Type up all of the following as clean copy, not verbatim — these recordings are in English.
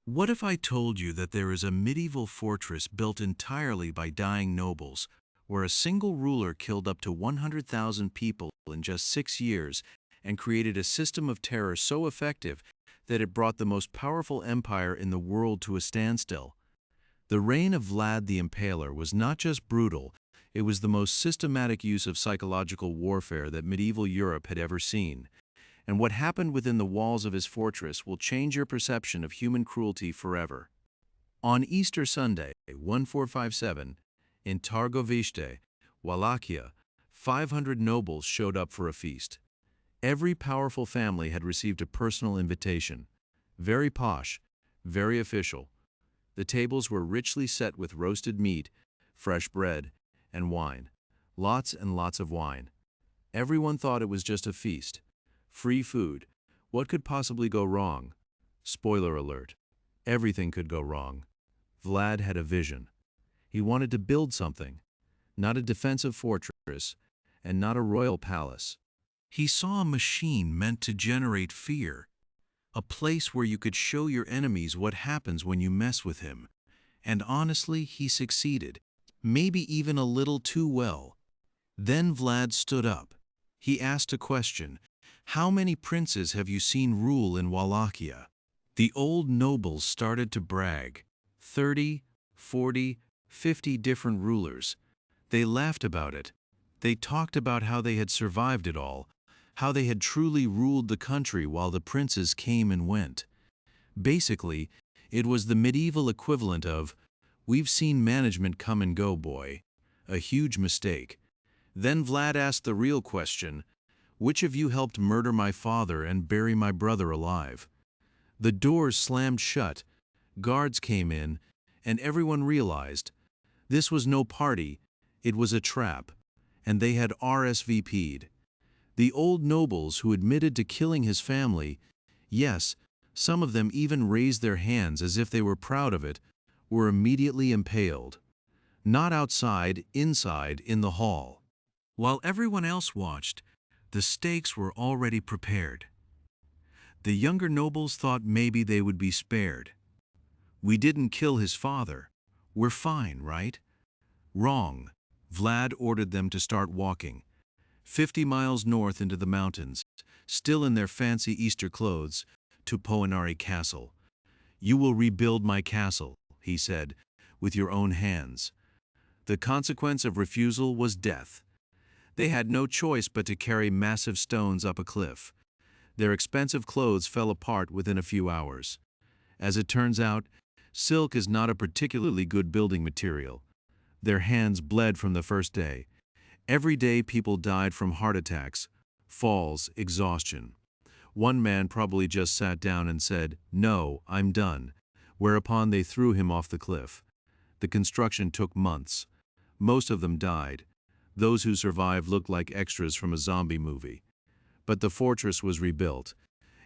What if I told you that there is a medieval fortress built entirely by dying nobles, where a single ruler killed up to 100,000 people in just 6 years and created a system of terror so effective that it brought the most powerful empire in the world to a standstill? The reign of Vlad the Impaler was not just brutal, it was the most systematic use of psychological warfare that medieval Europe had ever seen. And what happened within the walls of his fortress will change your perception of human cruelty forever. On Easter Sunday, 1457, in Targovište, Wallachia, 500 nobles showed up for a feast. Every powerful family had received a personal invitation. Very posh, very official. The tables were richly set with roasted meat, fresh bread, and wine. Lots and lots of wine. Everyone thought it was just a feast. Free food. What could possibly go wrong? Spoiler alert. Everything could go wrong. Vlad had a vision. He wanted to build something. Not a defensive fortress, and not a royal palace. He saw a machine meant to generate fear. A place where you could show your enemies what happens when you mess with him. And honestly, he succeeded. Maybe even a little too well. Then Vlad stood up. He asked a question. How many princes have you seen rule in Wallachia? The old nobles started to brag. 30, 40, 50 different rulers. They laughed about it. They talked about how they had survived it all, how they had truly ruled the country while the princes came and went. Basically, it was the medieval equivalent of, "We've seen management come and go, boy." A huge mistake. Then Vlad asked the real question. Which of you helped murder my father and bury my brother alive? The doors slammed shut, guards came in, and everyone realized this was no party, it was a trap, and they had RSVP'd. The old nobles who admitted to killing his family, yes, some of them even raised their hands as if they were proud of it, were immediately impaled. Not outside, inside, in the hall. While everyone else watched, the stakes were already prepared. The younger nobles thought maybe they would be spared. We didn't kill his father. We're fine, right? Wrong. Vlad ordered them to start walking. 50 miles north into the mountains, still in their fancy Easter clothes, to Poenari Castle. You will rebuild my castle, he said, with your own hands. The consequence of refusal was death. They had no choice but to carry massive stones up a cliff. Their expensive clothes fell apart within a few hours. As it turns out, silk is not a particularly good building material. Their hands bled from the first day. Every day people died from heart attacks, falls, exhaustion. One man probably just sat down and said, "No, I'm done," whereupon they threw him off the cliff. The construction took months. Most of them died. Those who survived looked like extras from a zombie movie. But the fortress was rebuilt.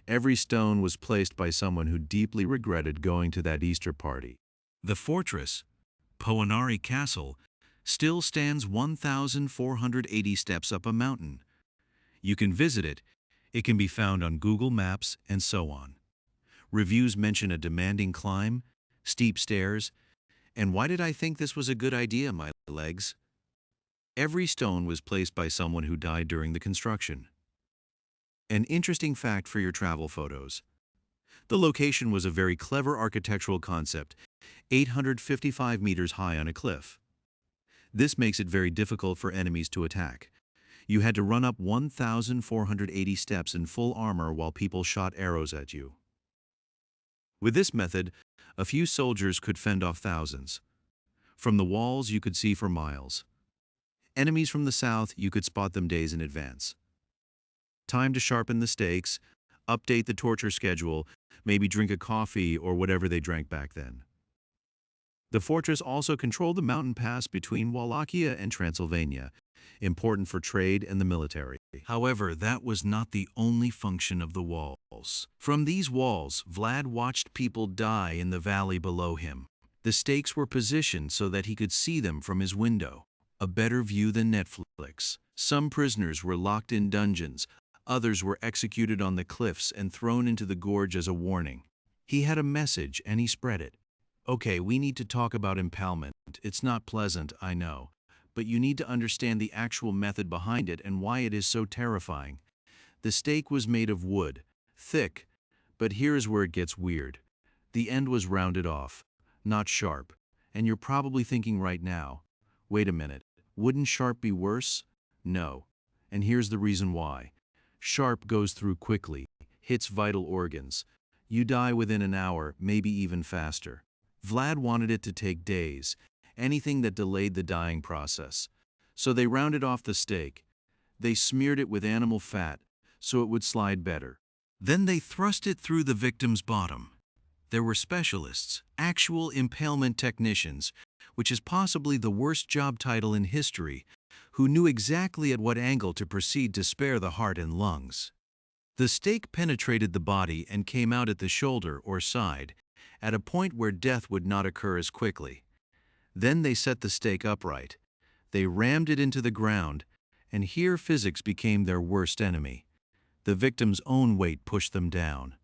Every stone was placed by someone who deeply regretted going to that Easter party. The fortress, Poenari Castle, still stands 1,480 steps up a mountain. You can visit it. It can be found on Google Maps and so on. Reviews mention a demanding climb, steep stairs, and why did I think this was a good idea, my legs? Every stone was placed by someone who died during the construction. An interesting fact for your travel photos. The location was a very clever architectural concept, 855 meters high on a cliff. This makes it very difficult for enemies to attack. You had to run up 1,480 steps in full armor while people shot arrows at you. With this method, a few soldiers could fend off thousands. From the walls you could see for miles. Enemies from the south, you could spot them days in advance. Time to sharpen the stakes, update the torture schedule, maybe drink a coffee or whatever they drank back then. The fortress also controlled the mountain pass between Wallachia and Transylvania, important for trade and the military. However, that was not the only function of the walls. From these walls, Vlad watched people die in the valley below him. The stakes were positioned so that he could see them from his window. A better view than Netflix. Some prisoners were locked in dungeons, others were executed on the cliffs and thrown into the gorge as a warning. He had a message and he spread it. Okay, we need to talk about impalement. It's not pleasant, I know, but you need to understand the actual method behind it and why it is so terrifying. The stake was made of wood, thick, but here's where it gets weird. The end was rounded off, not sharp. And you're probably thinking right now, wait a minute, wouldn't sharp be worse? No. And here's the reason why. Sharp goes through quickly, hits vital organs. You die within an hour, maybe even faster. Vlad wanted it to take days, anything that delayed the dying process. So they rounded off the stake. They smeared it with animal fat, so it would slide better. Then they thrust it through the victim's bottom. There were specialists, actual impalement technicians, which is possibly the worst job title in history, who knew exactly at what angle to proceed to spare the heart and lungs. The stake penetrated the body and came out at the shoulder or side, at a point where death would not occur as quickly. Then they set the stake upright. They rammed it into the ground, and here physics became their worst enemy. The victim's own weight pushed them down.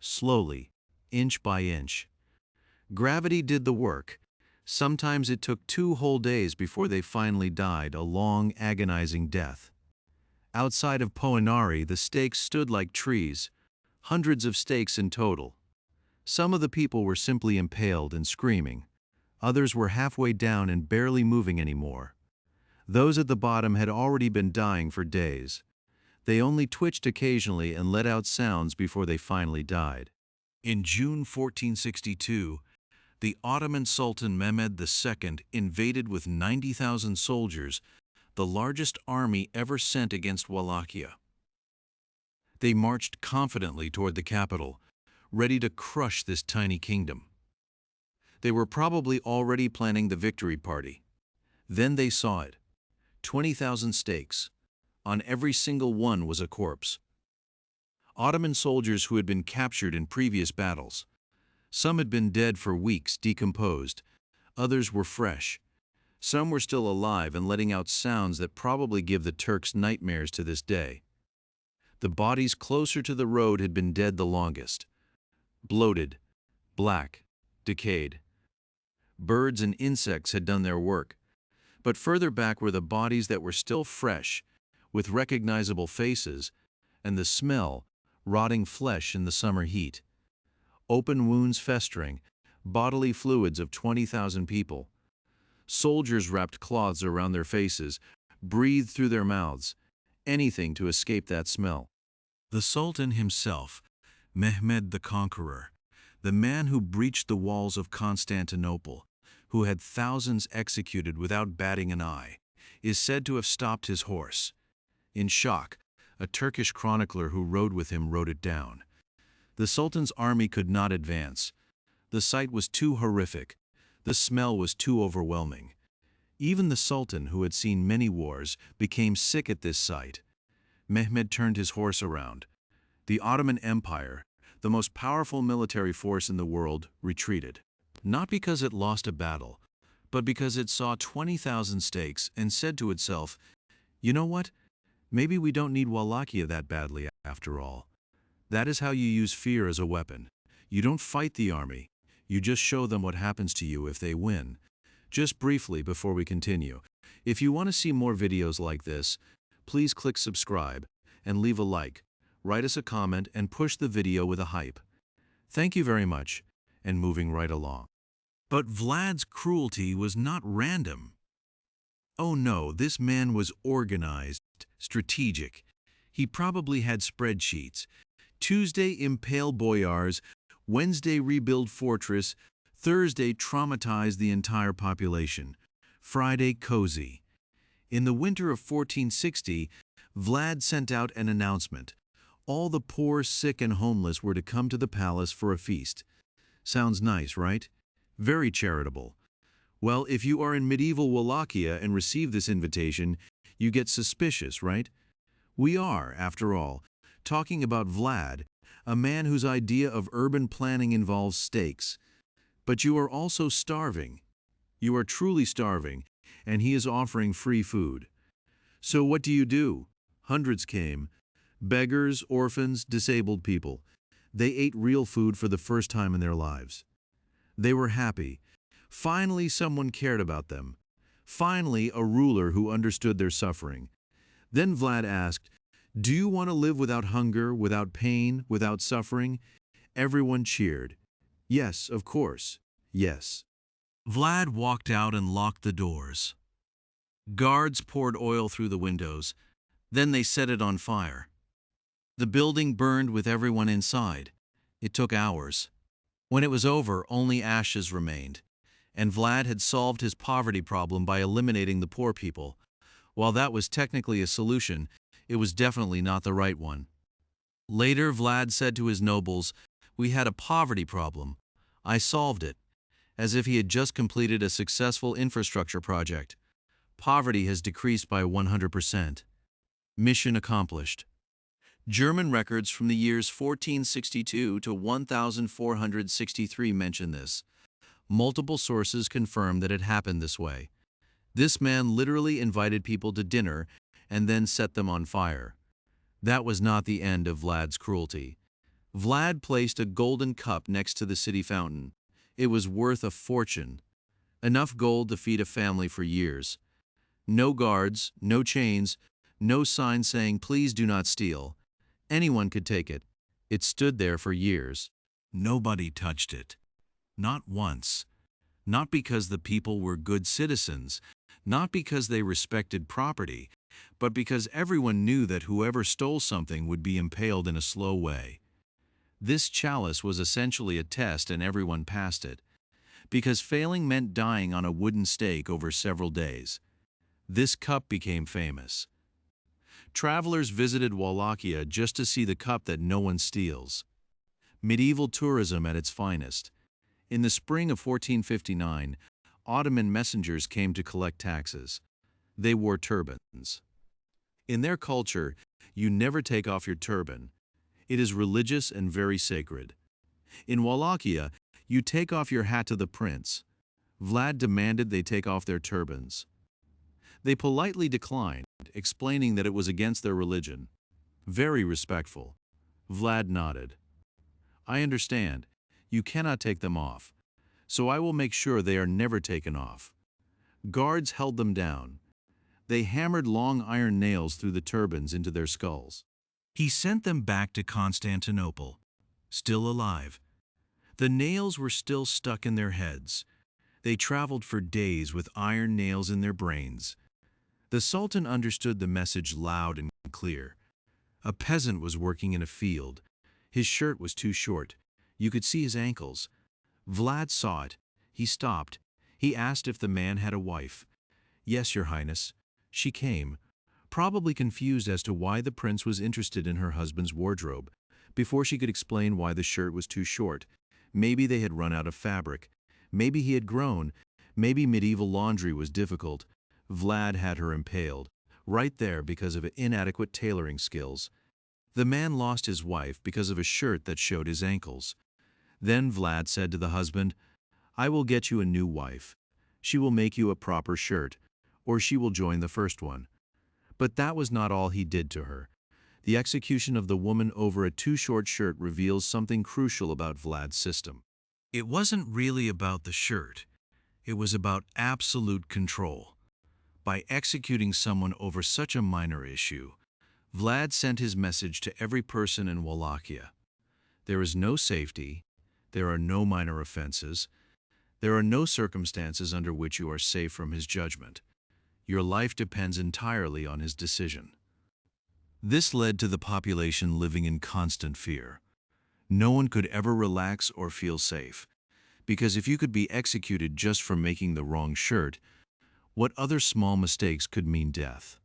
Slowly, inch by inch. Gravity did the work. Sometimes it took 2 whole days before they finally died a long, agonizing death. Outside of Poenari, the stakes stood like trees, hundreds of stakes in total. Some of the people were simply impaled and screaming. Others were halfway down and barely moving anymore. Those at the bottom had already been dying for days. They only twitched occasionally and let out sounds before they finally died. In June 1462, the Ottoman Sultan Mehmed II invaded with 90,000 soldiers, the largest army ever sent against Wallachia. They marched confidently toward the capital, ready to crush this tiny kingdom. They were probably already planning the victory party. Then they saw it. 20,000 stakes. On every single one was a corpse. Ottoman soldiers who had been captured in previous battles. Some had been dead for weeks, decomposed. Others were fresh. Some were still alive and letting out sounds that probably give the Turks nightmares to this day. The bodies closer to the road had been dead the longest. Bloated, black, decayed. Birds and insects had done their work. But further back were the bodies that were still fresh, with recognizable faces, and the smell, rotting flesh in the summer heat. Open wounds festering, bodily fluids of 20,000 people. Soldiers wrapped cloths around their faces, breathed through their mouths, anything to escape that smell. The Sultan himself, Mehmed the Conqueror, the man who breached the walls of Constantinople, who had thousands executed without batting an eye, is said to have stopped his horse. In shock, a Turkish chronicler who rode with him wrote it down. The Sultan's army could not advance. The sight was too horrific. The smell was too overwhelming. Even the Sultan, who had seen many wars, became sick at this sight. Mehmed turned his horse around. The Ottoman Empire, the most powerful military force in the world, retreated. Not because it lost a battle, but because it saw 20,000 stakes and said to itself, you know what? Maybe we don't need Wallachia that badly after all. That is how you use fear as a weapon. You don't fight the army. You just show them what happens to you if they win. Just briefly before we continue, if you want to see more videos like this, please click subscribe and leave a like, write us a comment and push the video with a hype. Thank you very much, and moving right along. But Vlad's cruelty was not random. Oh no, this man was organized, strategic. He probably had spreadsheets. Tuesday impale boyars, Wednesday rebuild fortress, Thursday traumatize the entire population, Friday cozy. In the winter of 1460, Vlad sent out an announcement. All the poor, sick, and homeless were to come to the palace for a feast. Sounds nice, right? Very charitable. Well, if you are in medieval Wallachia and receive this invitation, you get suspicious, right? We are, after all, talking about Vlad, a man whose idea of urban planning involves stakes. But you are also starving. You are truly starving, and he is offering free food. So what do? Hundreds came. Beggars, orphans, disabled people. They ate real food for the first time in their lives. They were happy. Finally, someone cared about them. Finally, a ruler who understood their suffering. Then Vlad asked, "Do you want to live without hunger, without pain, without suffering?" Everyone cheered. Yes, of course. Yes. Vlad walked out and locked the doors. Guards poured oil through the windows. Then they set it on fire. The building burned with everyone inside. It took hours. When it was over, only ashes remained. And Vlad had solved his poverty problem by eliminating the poor people. While that was technically a solution, it was definitely not the right one. Later, Vlad said to his nobles, "We had a poverty problem. I solved it," as if he had just completed a successful infrastructure project. Poverty has decreased by 100%. Mission accomplished. German records from the years 1462 to 1463 mention this. Multiple sources confirm that it happened this way. This man literally invited people to dinner and then set them on fire. That was not the end of Vlad's cruelty. Vlad placed a golden cup next to the city fountain. It was worth a fortune. Enough gold to feed a family for years. No guards, no chains, no sign saying, "Please do not steal." Anyone could take it. It stood there for years. Nobody touched it. Not once. Not because the people were good citizens, not because they respected property, but because everyone knew that whoever stole something would be impaled in a slow way. This chalice was essentially a test and everyone passed it, because failing meant dying on a wooden stake over several days. This cup became famous. Travelers visited Wallachia just to see the cup that no one steals. Medieval tourism at its finest. In the spring of 1459, Ottoman messengers came to collect taxes. They wore turbans. In their culture, you never take off your turban. It is religious and very sacred. In Wallachia, you take off your hat to the prince. Vlad demanded they take off their turbans. They politely declined, explaining that it was against their religion. Very respectful. Vlad nodded. "I understand. You cannot take them off. So I will make sure they are never taken off." Guards held them down. They hammered long iron nails through the turbans into their skulls. He sent them back to Constantinople, still alive. The nails were still stuck in their heads. They traveled for days with iron nails in their brains. The Sultan understood the message loud and clear. A peasant was working in a field. His shirt was too short. You could see his ankles. Vlad saw it. He stopped. He asked if the man had a wife. "Yes, Your Highness." She came, probably confused as to why the prince was interested in her husband's wardrobe. Before she could explain why the shirt was too short, maybe they had run out of fabric. Maybe he had grown. Maybe medieval laundry was difficult. Vlad had her impaled, right there because of inadequate tailoring skills. The man lost his wife because of a shirt that showed his ankles. Then Vlad said to the husband, "I will get you a new wife. She will make you a proper shirt, or she will join the first one." But that was not all he did to her. The execution of the woman over a too short shirt reveals something crucial about Vlad's system. It wasn't really about the shirt. It was about absolute control. By executing someone over such a minor issue, Vlad sent his message to every person in Wallachia. There is no safety. There are no minor offenses. There are no circumstances under which you are safe from his judgment. Your life depends entirely on his decision. This led to the population living in constant fear. No one could ever relax or feel safe, because if you could be executed just for making the wrong shirt, what other small mistakes could mean death?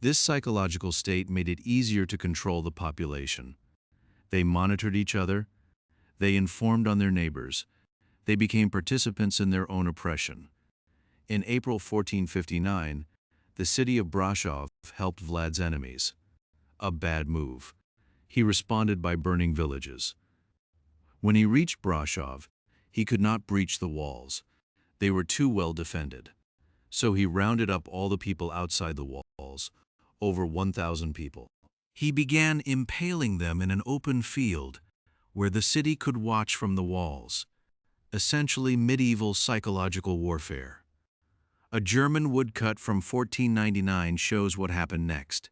This psychological state made it easier to control the population. They monitored each other. They informed on their neighbors. They became participants in their own oppression. In April 1459, the city of Brasov helped Vlad's enemies. A bad move. He responded by burning villages. When he reached Brasov, he could not breach the walls. They were too well defended. So he rounded up all the people outside the walls, over 1,000 people. He began impaling them in an open field, where the city could watch from the walls. Essentially medieval psychological warfare. A German woodcut from 1499 shows what happened next.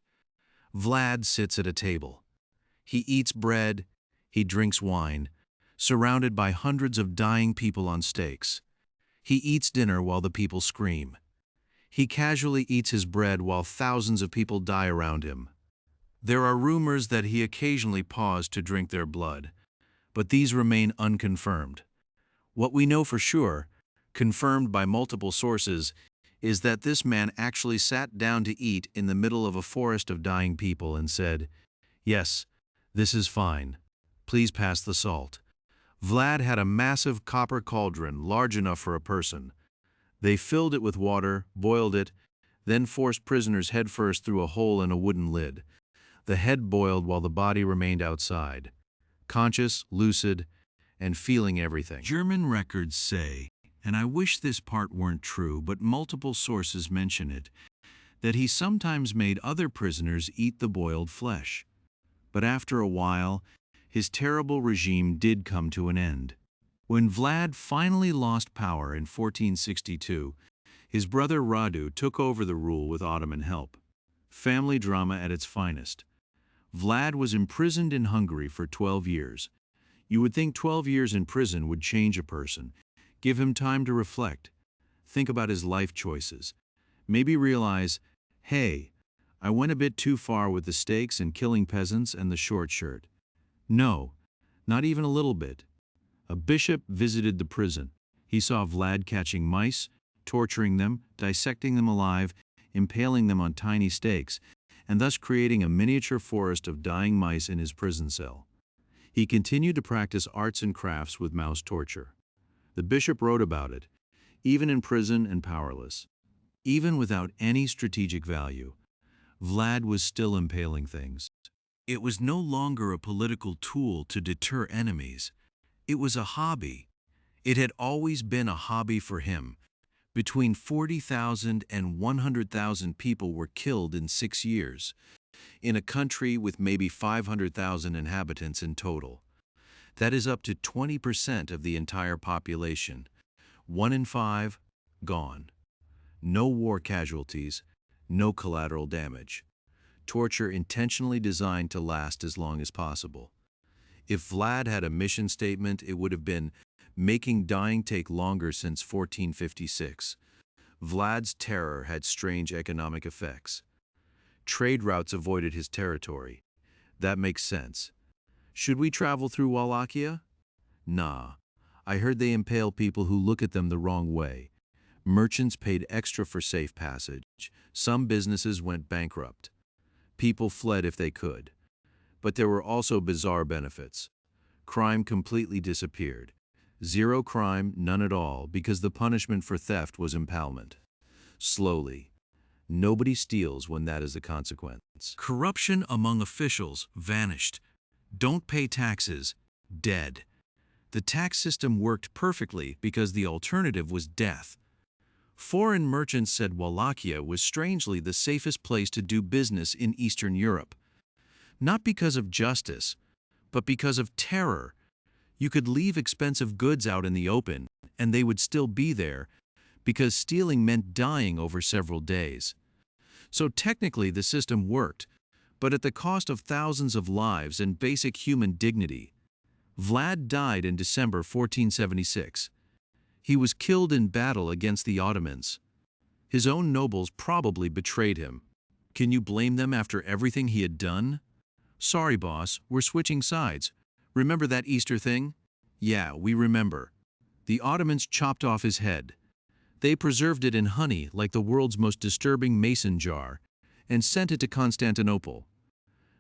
Vlad sits at a table. He eats bread, he drinks wine, surrounded by hundreds of dying people on stakes. He eats dinner while the people scream. He casually eats his bread while thousands of people die around him. There are rumors that he occasionally paused to drink their blood, but these remain unconfirmed. What we know for sure, confirmed by multiple sources, is that this man actually sat down to eat in the middle of a forest of dying people and said, "Yes, this is fine. Please pass the salt." Vlad had a massive copper cauldron large enough for a person. They filled it with water, boiled it, then forced prisoners headfirst through a hole in a wooden lid. The head boiled while the body remained outside, conscious, lucid, and feeling everything. German records say, and I wish this part weren't true, but multiple sources mention it, that he sometimes made other prisoners eat the boiled flesh. But after a while, his terrible regime did come to an end. When Vlad finally lost power in 1462, his brother Radu took over the rule with Ottoman help. Family drama at its finest. Vlad was imprisoned in Hungary for 12 years. You would think 12 years in prison would change a person, give him time to reflect, think about his life choices, maybe realize, hey, I went a bit too far with the stakes and killing peasants and the short shirt. No, not even a little bit. A bishop visited the prison. He saw Vlad catching mice, torturing them, dissecting them alive, impaling them on tiny stakes, and thus creating a miniature forest of dying mice in his prison cell. He continued to practice arts and crafts with mouse torture. The bishop wrote about it, even in prison and powerless. Even without any strategic value, Vlad was still impaling things. It was no longer a political tool to deter enemies. It was a hobby. It had always been a hobby for him. Between 40,000 and 100,000 people were killed in 6 years, in a country with maybe 500,000 inhabitants in total. That is up to 20% of the entire population. 1 in 5, gone. No war casualties, no collateral damage. Torture intentionally designed to last as long as possible. If Vlad had a mission statement, it would have been making dying take longer since 1456. Vlad's terror had strange economic effects. Trade routes avoided his territory. That makes sense. Should we travel through Wallachia? Nah. I heard they impale people who look at them the wrong way. Merchants paid extra for safe passage. Some businesses went bankrupt. People fled if they could. But there were also bizarre benefits. Crime completely disappeared. Zero crime, none at all, because the punishment for theft was impalement. Slowly. Nobody steals when that is the consequence. Corruption among officials vanished. Don't pay taxes, dead. The tax system worked perfectly because the alternative was death. Foreign merchants said Wallachia was strangely the safest place to do business in Eastern Europe. Not because of justice, but because of terror. You could leave expensive goods out in the open, and they would still be there, because stealing meant dying over several days. So technically the system worked, but at the cost of thousands of lives and basic human dignity. Vlad died in December 1476. He was killed in battle against the Ottomans. His own nobles probably betrayed him. Can you blame them after everything he had done? Sorry, boss, we're switching sides. Remember that Easter thing? Yeah, we remember. The Ottomans chopped off his head. They preserved it in honey like the world's most disturbing mason jar, and sent it to Constantinople.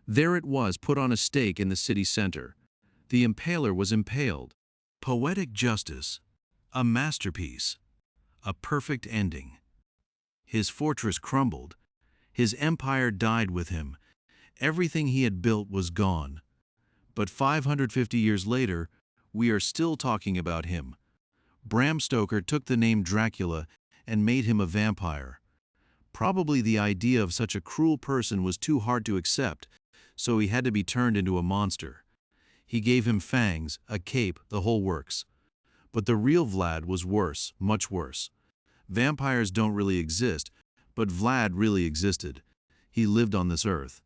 There it was, put on a stake in the city center. The impaler was impaled. Poetic justice. A masterpiece. A perfect ending. His fortress crumbled. His empire died with him. Everything he had built was gone. But 550 years later, we are still talking about him. Bram Stoker took the name Dracula and made him a vampire. Probably the idea of such a cruel person was too hard to accept, so he had to be turned into a monster. He gave him fangs, a cape, the whole works. But the real Vlad was worse, much worse. Vampires don't really exist, but Vlad really existed. He lived on this earth.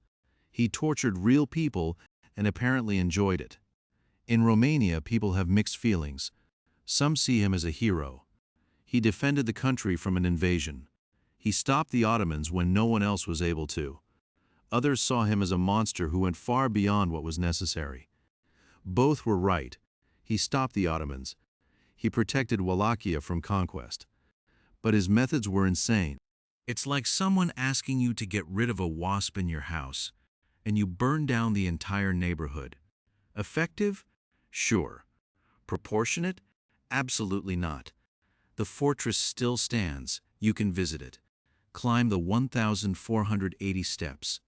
He tortured real people and apparently enjoyed it. In Romania, people have mixed feelings. Some see him as a hero. He defended the country from an invasion. He stopped the Ottomans when no one else was able to. Others saw him as a monster who went far beyond what was necessary. Both were right. He stopped the Ottomans. He protected Wallachia from conquest. But his methods were insane. It's like someone asking you to get rid of a wasp in your house, and you burn down the entire neighborhood. Effective? Sure. Proportionate? Absolutely not. The fortress still stands. You can visit it. Climb the 1,480 steps.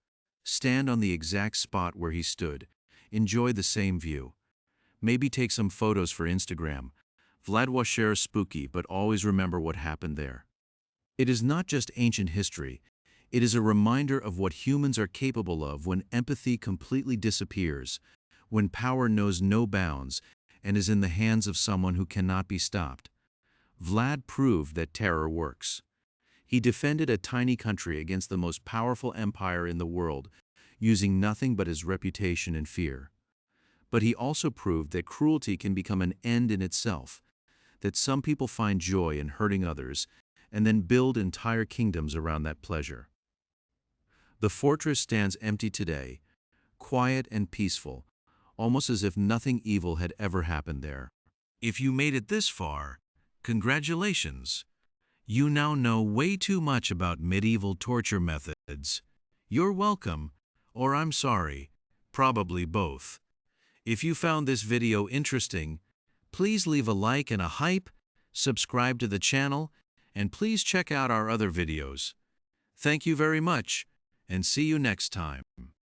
Stand on the exact spot where he stood. Enjoy the same view. Maybe take some photos for Instagram. Vlad was spooky, but always remember what happened there. It is not just ancient history. It is a reminder of what humans are capable of when empathy completely disappears, when power knows no bounds and is in the hands of someone who cannot be stopped. Vlad proved that terror works. He defended a tiny country against the most powerful empire in the world, using nothing but his reputation and fear. But he also proved that cruelty can become an end in itself, that some people find joy in hurting others and then build entire kingdoms around that pleasure. The fortress stands empty today, quiet and peaceful, almost as if nothing evil had ever happened there. If you made it this far, congratulations. You now know way too much about medieval torture methods. You're welcome, or I'm sorry, probably both. If you found this video interesting, please leave a like and a hype, subscribe to the channel, and please check out our other videos. Thank you very much, and see you next time.